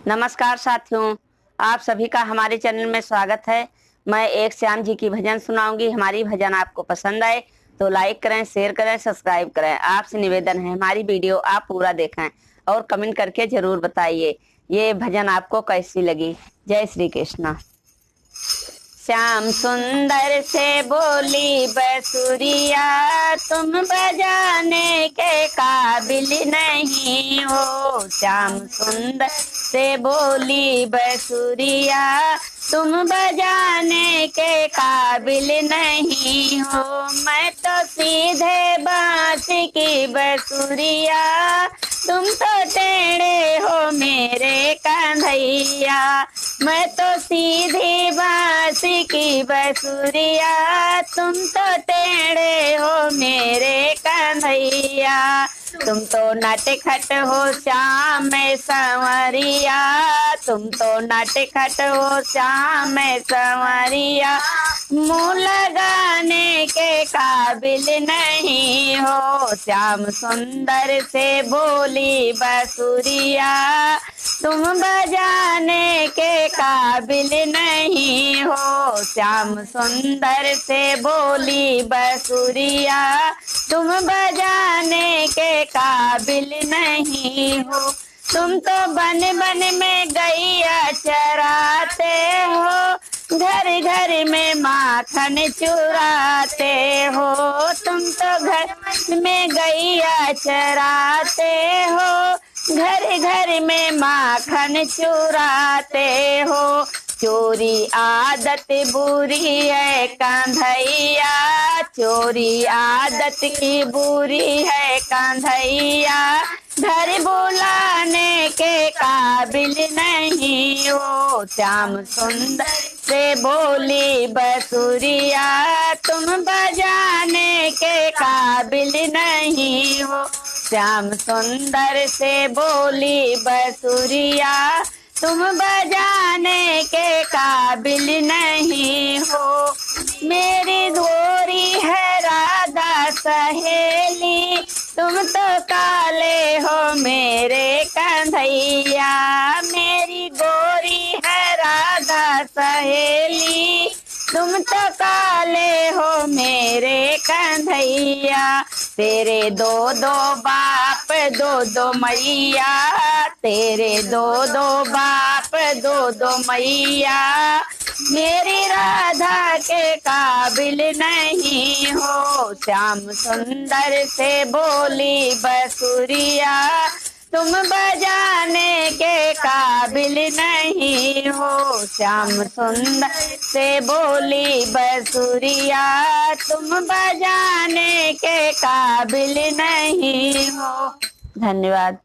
नमस्कार साथियों, आप सभी का हमारे चैनल में स्वागत है। मैं एक श्याम जी की भजन सुनाऊंगी। हमारी भजन आपको पसंद आए तो लाइक करें, शेयर करें, सब्सक्राइब करें। आपसे निवेदन है हमारी वीडियो आप पूरा देखें और कमेंट करके जरूर बताइए ये भजन आपको कैसी लगी। जय श्री कृष्ण। श्याम सुंदर से बोली बसुरिया, तुम बजाने के काबिल नहीं हो। श्याम सुंदर से बोली बसुरिया, तुम बजाने के काबिल नहीं हो। मैं तो सीधे बात की बसुरिया, तुम तो टेढ़े हो मेरे कन्हैया। मैं तो सीधी बात की बसुरिया, तुम तो टेढ़े हो मेरे कन्हैया। तुम तो नटखट हो श्याम संवरिया, तुम तो नटखट हो श्याम संवरिया। मुँह लगाने के काबिल नहीं हो। श्याम सुंदर से बोली बसुरिया, तुम बजाने के काबिल नहीं हो। श्याम सुंदर से बोली बसुरिया, तुम बजाने के काबिल नहीं हो। तुम तो बन बन में गैया चराते हो, घर घर में माखन चुराते हो। तुम तो घर में गैया चराते हो, घर घर में माखन चुराते हो। चोरी आदत बुरी है कन्हैया, चोरी आदत की बुरी है कन्हैया। घर बुलाने के काबिल नहीं हो। श्याम सुंदर से बोली बसुरिया, तुम बजाने के काबिल नहीं हो। श्याम सुंदर से बोली बसुरिया, तुम बजाने के काबिल नहीं हो। मेरी गोरी है राधा सहेली, तुम तो काले हो मेरे कन्हैया। मेरी गोरी है राधा सहेली, तुम तो काले हो मेरे कन्हैया। तेरे दो दो बाप दो दो मैया, तेरे दो दो बाप दो दो मैया। मेरी राधा के काबिल नहीं हो। श्याम सुंदर से बोली बसुरिया, तुम बजाने के काबिल नहीं हो। श्याम सुंदर से बोली बसुरिया, तुम बजाने के काबिल नहीं हो। धन्यवाद।